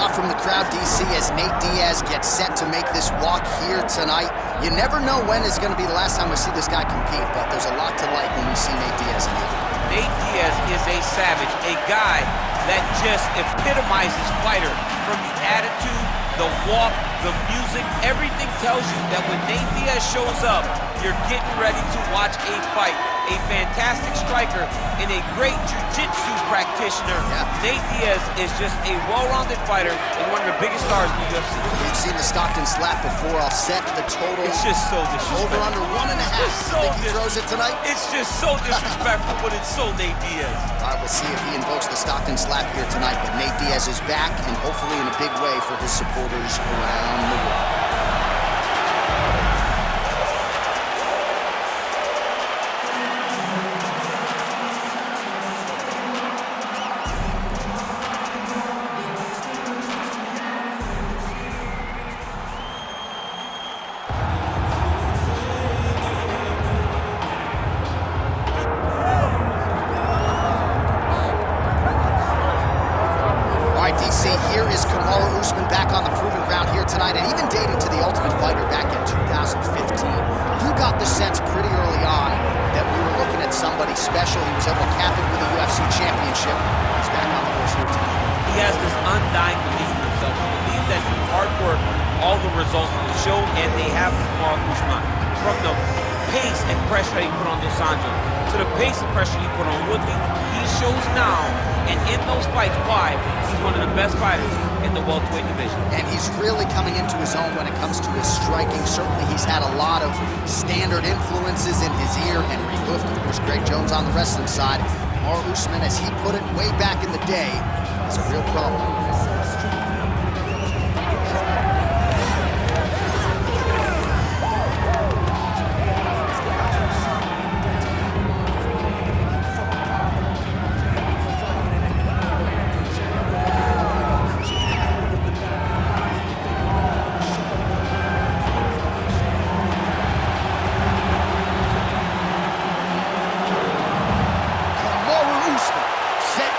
out from the crowd, DC, as Nate Diaz gets set to make this walk here tonight. You never know when is going to be the last time we see this guy compete, but there's a lot to like when we see Nate Diaz in here. Nate Diaz is a savage, a guy that just epitomizes fighter. From the attitude, the walk, the music, everything tells you that when Nate Diaz shows up, you're getting ready to watch a fight. A fantastic striker and a great jiu-jitsu practitioner. Yeah. Nate Diaz is just a well-rounded fighter and one of the biggest stars in the UFC. We've seen the Stockton slap before. I'll set the total. It's just so disrespectful. Over under 1.5. So Think he throws it tonight? It's just so disrespectful, but it's so Nate Diaz. All right, we'll see if he invokes the Stockton slap here tonight. But Nate Diaz is back, and hopefully in a big way for his supporters around the world. DC, here is Kamaru Usman back on the proving ground here tonight, and even dating to the Ultimate Fighter back in 2015. You got the sense pretty early on that we were looking at somebody special. He was able to cap it with a UFC championship. He's back on the horse here tonight. He has this undying belief in himself. He believes that through hard work, all the results will show, and they have Kamaru Usman. From the pace and pressure that he put on Dos Anjos, to the pace and pressure he put on Woodley, he shows now, and in those fights, why he's one of the best fighters in the welterweight division. And he's really coming into his own when it comes to his striking. Certainly he's had a lot of standard influences in his ear. Henry Hooft, of course, Greg Jones on the wrestling side. Kamaru Usman, as he put it way back in the day, is a real problem.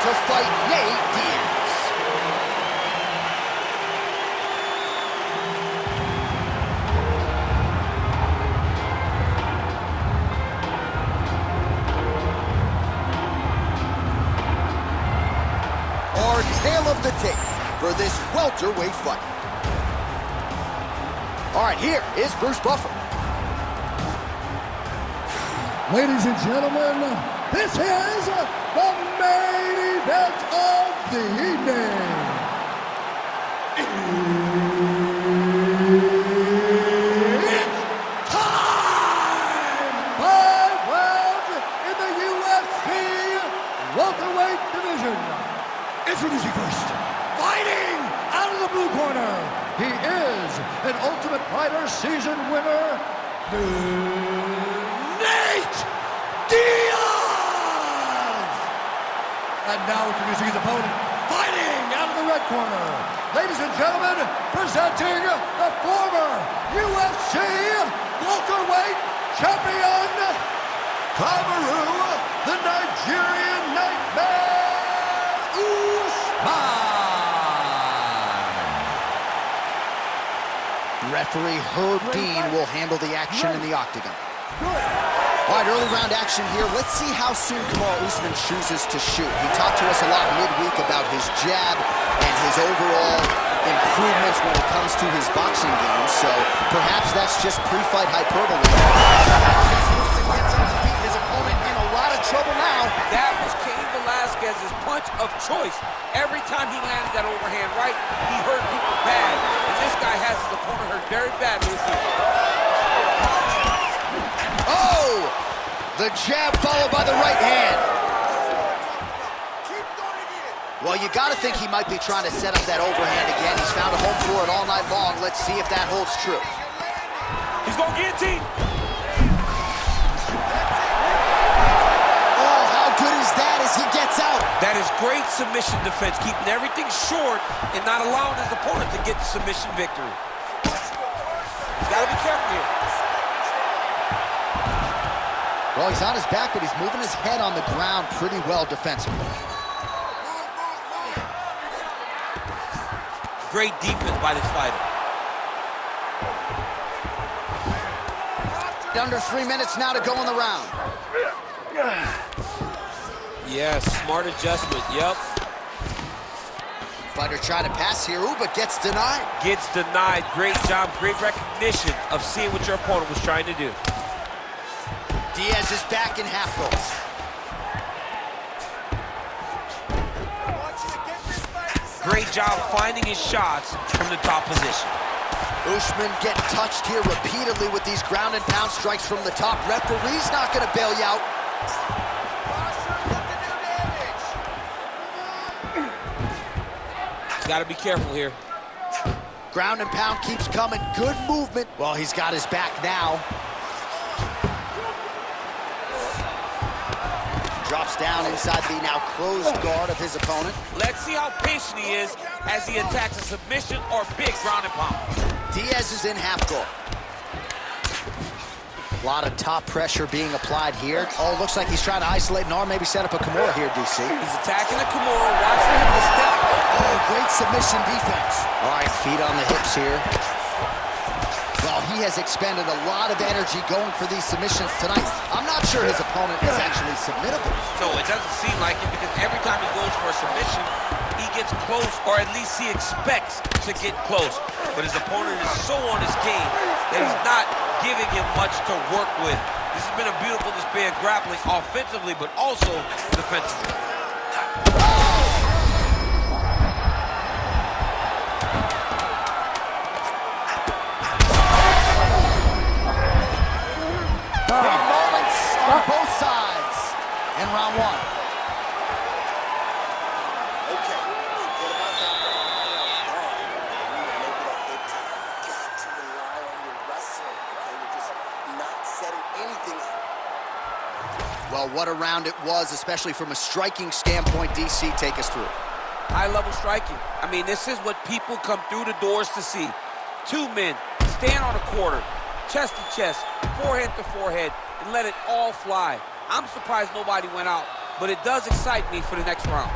To fight Nate Diaz. Our tale of the tape for this welterweight fight. All right, here is Bruce Buffer. Ladies and gentlemen, this is the main event of the evening. It's time! 5 rounds in the UFC welterweight division. Introducing first, fighting out of the blue corner, he is an Ultimate Fighter season winner, Nate Diaz! And now introducing his opponent, fighting out of the red corner. Ladies and gentlemen, presenting the former UFC welterweight champion, Kamaru, the Nigerian Nightmare, Usman. Referee Herb Dean will handle the action in the octagon. All right, early round action here. Let's see how soon Kamaru Usman chooses to shoot. He talked to us a lot midweek about his jab and his overall improvements when it comes to his boxing game. So perhaps that's just pre-fight hyperbole. Usman gets on his feet. His opponent in a lot of trouble now. That was Cain Velasquez's punch of choice. Every time he landed that overhand right, he hurt people bad. And this guy has his opponent hurt very badly. Oh! The jab followed by the right hand. Well, you got to think he might be trying to set up that overhand again. He's found a home for it all night long. Let's see if that holds true. He's going to guillotine. Oh, how good is that as he gets out? That is great submission defense, keeping everything short and not allowing his opponent to get the submission victory. He's got to be careful here. Well, he's on his back, but he's moving his head on the ground pretty well defensively. Great defense by this fighter. Under 3 minutes now to go in the round. Yeah, smart adjustment, yep. Fighter trying to pass here, ooh, but gets denied. Gets denied. Great job, great recognition of seeing what your opponent was trying to do. Diaz is back in half guard. Great job finding his shots from the top position. Usman getting touched here repeatedly with these ground and pound strikes from the top. Referee's not going to bail you out. Got to be careful here. Ground and pound keeps coming. Good movement. Well, he's got his back now. Drops down inside the now closed guard of his opponent. Let's see how patient he is as he attacks a submission or big ground and pound. Diaz is in half guard. A lot of top pressure being applied here. Oh, looks like he's trying to isolate an arm, maybe set up a Kimura here, DC. He's attacking the Kimura, watching him to step. Oh, great submission defense. All right, feet on the hips here. Well, he has expended a lot of energy going for these submissions tonight. I'm not sure his opponent is actually submittable. No, it doesn't seem like it, because every time he goes for a submission, he gets close, or at least he expects to get close. But his opponent is so on his game that he's not giving him much to work with. This has been a beautiful display of grappling offensively, but also defensively. Big moments on both sides in round one. Okay, forget about that. Got to rely on your wrestling. You're just not setting anything up. Well, what a round it was, especially from a striking standpoint. DC, take us through. High-level striking. I mean, this is what people come through the doors to see. Two men stand on a quarter, chest to chest, forehead to forehead, and let it all fly. I'm surprised nobody went out, but it does excite me for the next round.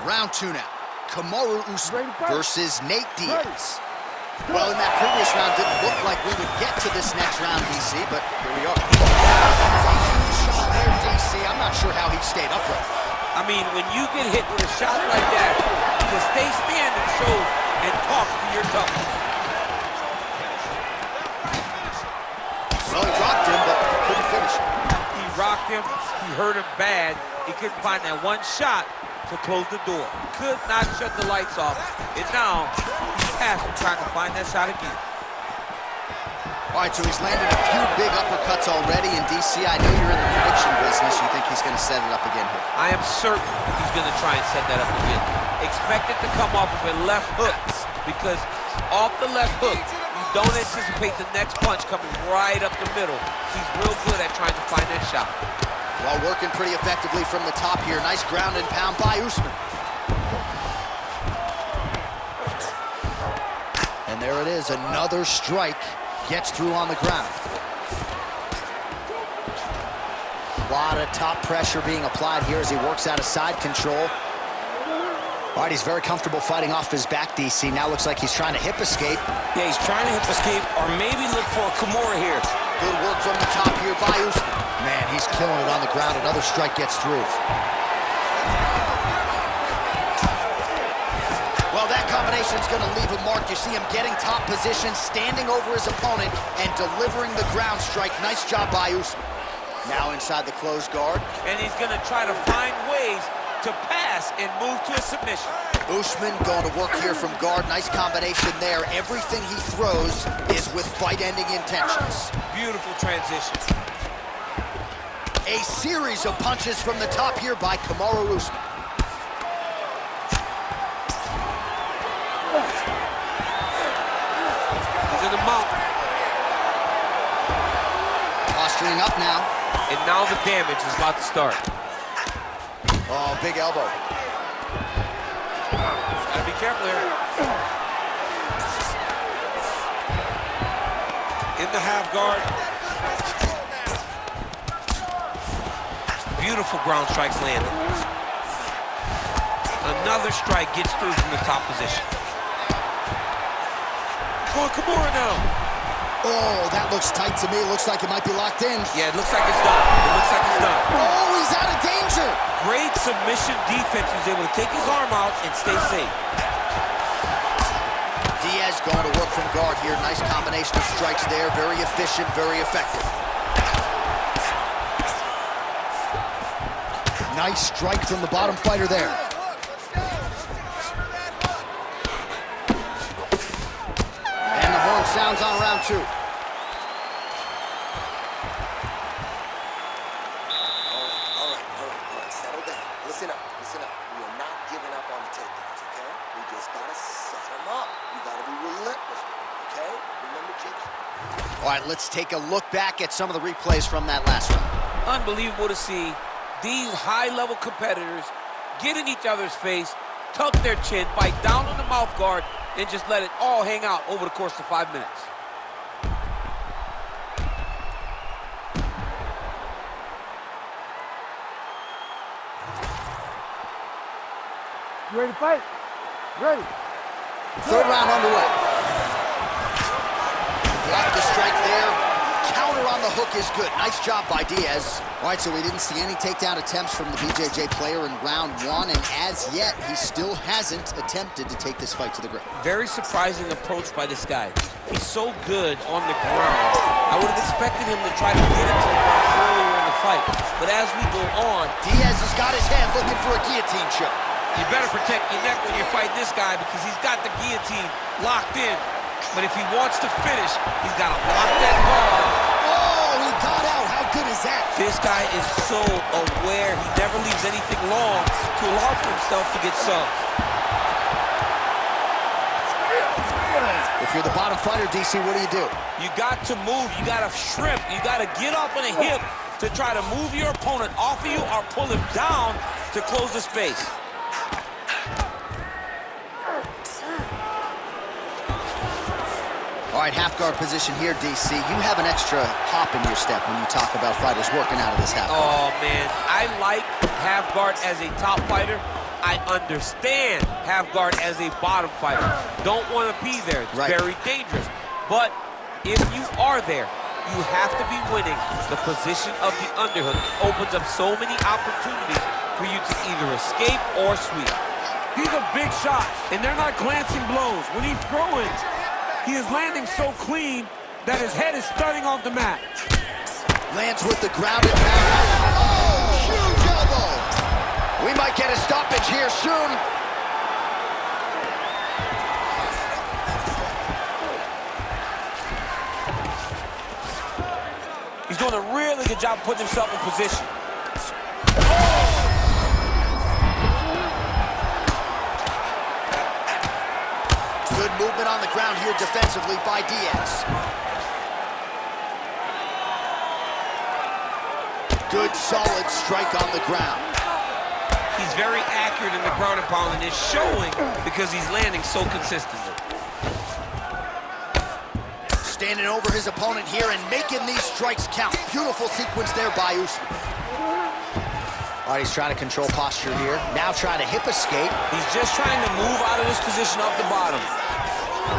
Round two now. Kamaru Usman versus Diaz. Well, in that previous round, didn't look like we would get to this next round, DC, but here we are. Huge shot there, DC. I'm not sure how he stayed upright. I mean, when you get hit with a shot like that, to stay standing shows and talk to your toughness. Well, he rocked him, but couldn't finish it. He rocked him, he hurt him bad. He couldn't find that one shot to close the door. Could not shut the lights off. And now, he's past him trying to find that shot again. All right, so he's landed a few big uppercuts already, and DC, I know you're in the prediction business. You think he's going to set it up again here? I am certain he's going to try and set that up again. Expect it to come off of a left hook, because off the left hook, you don't anticipate the next punch coming right up the middle. He's real good at trying to find that shot. Well, working pretty effectively from the top here. Nice ground and pound by Usman. And there it is, another strike. Gets through on the ground. A lot of top pressure being applied here as he works out of side control. All right, he's very comfortable fighting off his back, DC. Now looks like he's trying to hip escape. Yeah, he's trying to hip escape or maybe look for a Kimura here. Good work from the top here by Usman. Man, he's killing it on the ground. Another strike gets through. Well, that combination's going to leave a mark. You see him getting top position, standing over his opponent, and delivering the ground strike. Nice job by Usman. Now inside the closed guard. And he's going to try to find ways to pass and move to a submission. Usman going to work here from guard. Nice combination there. Everything he throws is with fight-ending intentions. Beautiful transition. A series of punches from the top here by Kamaru Usman. He's in the mount. Posturing up now. And now the damage is about to start. Oh, big elbow. Gotta be careful here. In the half guard. Beautiful ground strikes landed. Another strike gets through from the top position. Going Kimura now. Oh, that looks tight to me. Looks like it might be locked in. Yeah, it looks like it's done. It looks like it's done. Oh, he's out of danger. Great submission defense. He was able to take his arm out and stay safe. Diaz going to work from guard here. Nice combination of strikes there. Very efficient, very effective. Nice strike from the bottom fighter there. And the horn sounds on round 2. All right. Settle down. Listen up. We are not giving up on the takedowns, okay? We just gotta set them up. We gotta be relentless, okay? Remember, Jake? All right, let's take a look back at some of the replays from that last round. Unbelievable to see these high-level competitors get in each other's face, tuck their chin, bite down on the mouth guard, and just let it all hang out over the course of 5 minutes. You ready to fight? Ready. Third round underway. Block the strike there. Counter on the hook is good. Nice job by Diaz. All right, so we didn't see any takedown attempts from the BJJ player in round 1, and as yet, he still hasn't attempted to take this fight to the ground. Very surprising approach by this guy. He's so good on the ground. I would have expected him to try to get into the ground earlier in the fight, but as we go on, Diaz has got his hand looking for a guillotine choke. you better protect your neck when you're fighting this guy because he's got the guillotine locked in. But if he wants to finish, he's got to lock that guard. Oh, he got out. How good is that? This guy is so aware. He never leaves anything long to allow for himself to get subbed. If you're the bottom fighter, DC, what do? You got to move. You got to shrimp. You got to get up on a hip to try to move your opponent off of you or pull him down to close the space. All right, half guard position here, DC. You have an extra hop in your step when you talk about fighters working out of this half guard. Oh, man. I like half guard as a top fighter. I understand half guard as a bottom fighter. Don't want to be there. It's very dangerous. But if you are there, you have to be winning. The position of the underhook opens up so many opportunities for you to either escape or sweep. These are big shots, and they're not glancing blows. When he's throwing, he is landing so clean that his head is starting off the mat. Lands with the ground and pound. Oh, huge elbow. We might get a stoppage here soon. He's doing a really good job putting himself in position. Good movement on the ground here defensively by Diaz. Good, solid strike on the ground. He's very accurate in the ground and pound, and it's showing because he's landing so consistently. Standing over his opponent here and making these strikes count. Beautiful sequence there by Usman. All right, he's trying to control posture here. Now trying to hip escape. He's just trying to move out of this position off the bottom.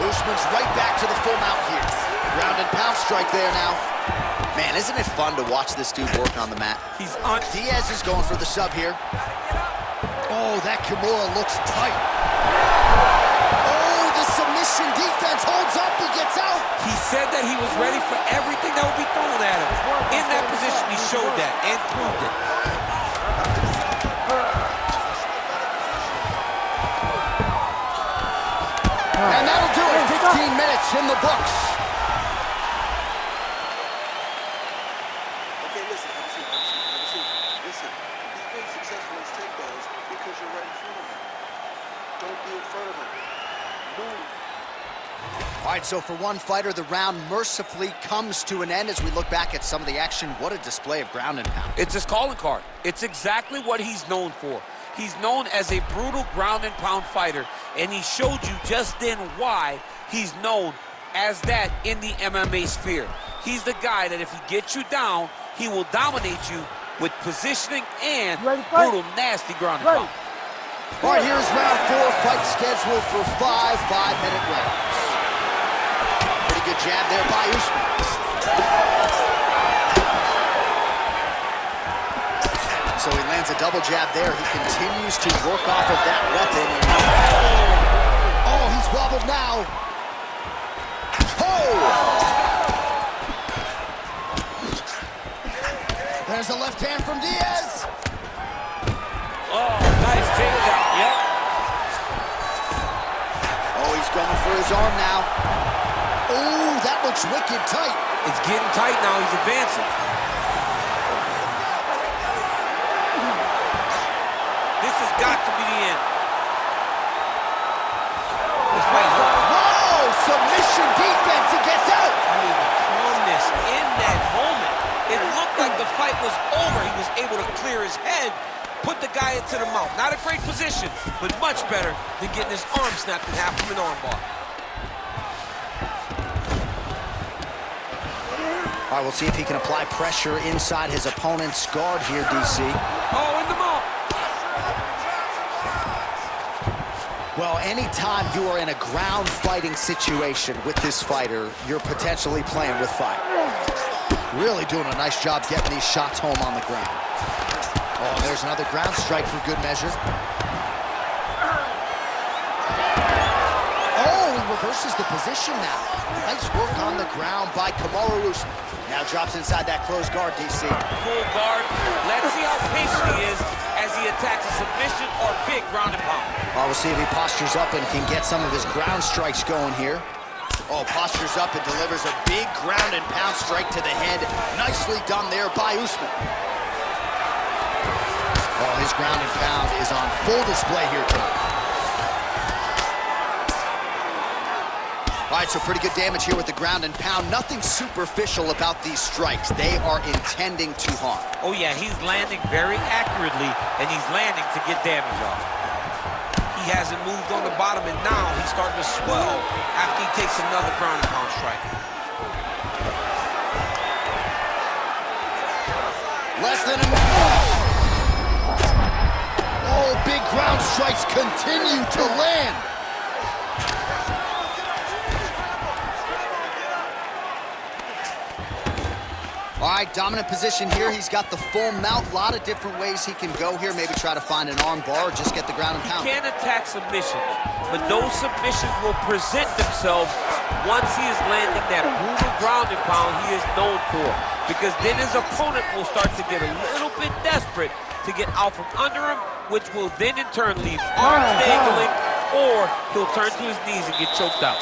Usman's right back to the full mount here. Ground and pound strike there now. Man, isn't it fun to watch this dude work on the mat? He's on. Diaz is going for the sub here. Oh, that Kimura looks tight. Oh, the submission defense holds up. He gets out. He said that he was ready for everything that would be thrown at him. In that position, he showed that and proved it. And that'll do it. 15 minutes in the books. Okay, listen. Listen, he's been successful in his takedowns because you're right in front of him. Don't be in front of him. Move. All right, so for one fighter, the round mercifully comes to an end as we look back at some of the action. What a display of ground and pound. It's his calling card. It's exactly what he's known for. He's known as a brutal ground and pound fighter, and he showed you just then why he's known as that in the MMA sphere. He's the guy that if he gets you down, he will dominate you with positioning and brutal, nasty ground and pound. All right, here's round 4, fight scheduled for 5 5-minute rounds. Pretty good jab there by Usman. So he lands a double jab there. He continues to work off of that weapon. Oh, he's wobbled now. Oh! There's a left hand from Diaz. Oh, nice takedown, yep. Oh, he's going for his arm now. Oh, that looks wicked tight. It's getting tight now, he's advancing. This has got to be the end. This fight. Whoa, submission defense, he gets out. I mean, the calmness in that moment. It looked like the fight was over. He was able to clear his head, put the guy into the mouth. Not a great position, but much better than getting his arm snapped in half from an armbar. All right, we'll see if he can apply pressure inside his opponent's guard here, DC. Oh, in the mouth. Well, anytime you are in a ground fighting situation with this fighter, you're potentially playing with fire. Really doing a nice job getting these shots home on the ground. Oh, there's another ground strike for good measure. Oh, he reverses the position now. Nice work on the ground by Kamaru Usman. Now drops inside that closed guard, DC. Full guard. Let's see how patient he is as he attacks a submission or big ground and pound. Well, we'll see if he postures up and can get some of his ground strikes going here. Oh, postures up and delivers a big ground and pound strike to the head. Nicely done there by Usman. Oh, his ground and pound is on full display here tonight. All right, so pretty good damage here with the ground and pound. Nothing superficial about these strikes. They are intending to harm. Oh, yeah, he's landing very accurately, and he's landing to get damage off. He hasn't moved on the bottom, and now he's starting to swell after he takes another ground and pound strike. Less than a minute. Oh, big ground strikes continue to land. All right, dominant position here. He's got the full mount. A lot of different ways he can go here. Maybe try to find an arm bar or just get the ground and pound. He can attack submissions, but those submissions will present themselves once he is landing that brutal ground and pound he is known for. Because then his opponent will start to get a little bit desperate to get out from under him, which will then in turn leave arms dangling, or he'll turn to his knees and get choked out.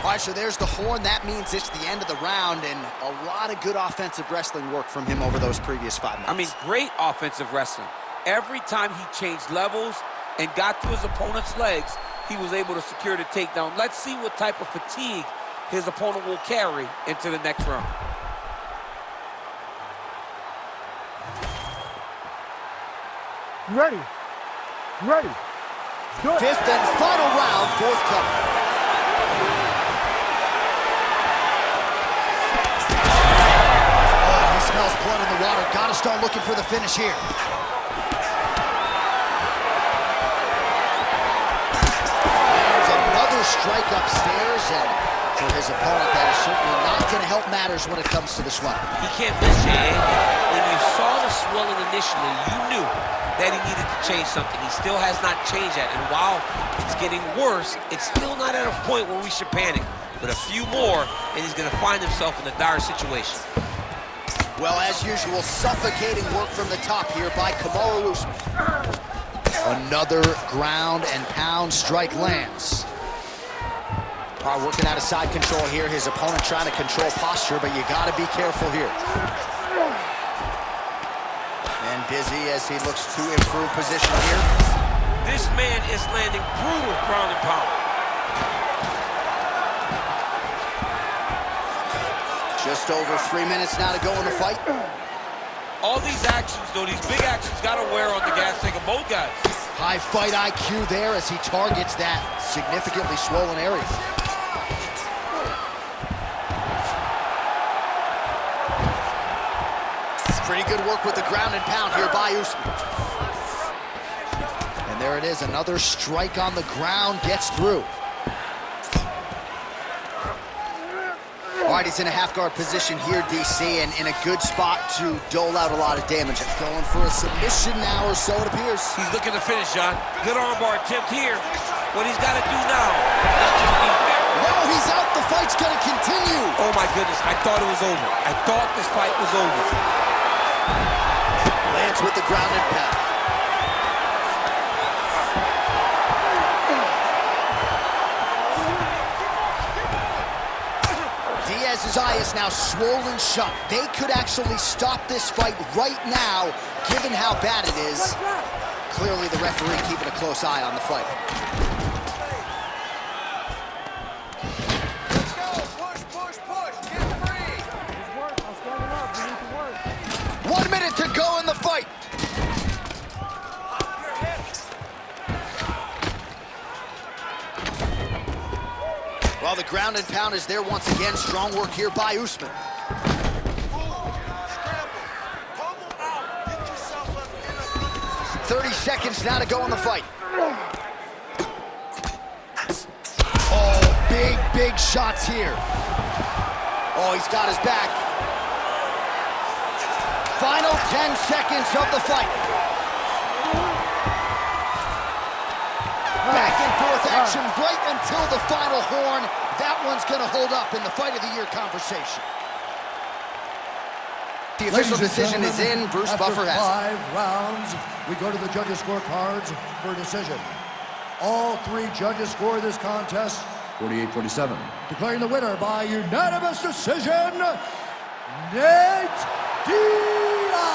All right, so there's the horn. That means it's the end of the round, and a lot of good offensive wrestling work from him over those previous 5 minutes. I mean, great offensive wrestling. Every time he changed levels and got to his opponent's legs, he was able to secure the takedown. Let's see what type of fatigue his opponent will carry into the next round. Ready. Ready. Good. Fifth and final round, forthcoming. Smells blood in the water. Gotta start looking for the finish here. There's another strike upstairs, and for his opponent, that is certainly not going to help matters when it comes to this one. He can't miss, Jay. When you saw the swelling initially, you knew that he needed to change something. He still has not changed that, and while it's getting worse, it's still not at a point where we should panic. But a few more, and he's going to find himself in a dire situation. Well, as usual, suffocating work from the top here by Kamaru Usman. Another ground and pound strike lands. All right, working out of side control here. His opponent trying to control posture, but you got to be careful here. And busy as he looks to improve position here. This man is landing brutal ground and pound. Just over 3 minutes now to go in the fight. All these actions, though, these big actions, got to wear on the gas tank of both guys. High fight IQ there as he targets that significantly swollen area. good work with the ground and pound here by Usman. And there it is, another strike on the ground, gets through. All right, he's in a half-guard position here, DC, and in a good spot to dole out a lot of damage. Going for a submission now, or so it appears. He's looking to finish, John. Good armbar attempt here. What he's got to do now is just be fair. No, he's out. The fight's going to continue. Oh, my goodness. I thought it was over. I thought this fight was over. Lands with the ground and pound. Diaz's eye is now swollen shut. They could actually stop this fight right now, given how bad it is. Clearly the referee keeping a close eye on the fight. Let's go. Push, push, push. Get free. 1 minute to go in the fight. Well, the ground and pound is there once again. Strong work here by Usman. 30 seconds now to go in the fight. Oh, big shots here. Oh, he's got his back. Final 10 seconds of the fight. Back and forth action right until the final horn. That one's going to hold up in the Fight of the Year conversation. The official decision is in. Bruce Buffer has it. 5 rounds, we go to the judges' scorecards for a decision. All 3 judges score this contest 48-47. Declaring the winner by unanimous decision, Nate Diaz.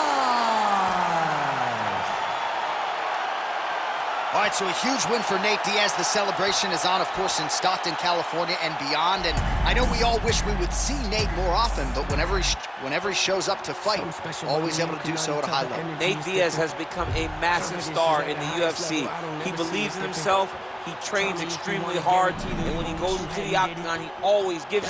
All right, so a huge win for Nate Diaz. The celebration is on, of course, in Stockton, California and beyond. And I know we all wish we would see Nate more often, but whenever he shows up to fight, always able to do so at a high level. Nate Diaz has become a massive star in the UFC. He believes in himself. He trains extremely hard, and when he goes into the octagon, he always gives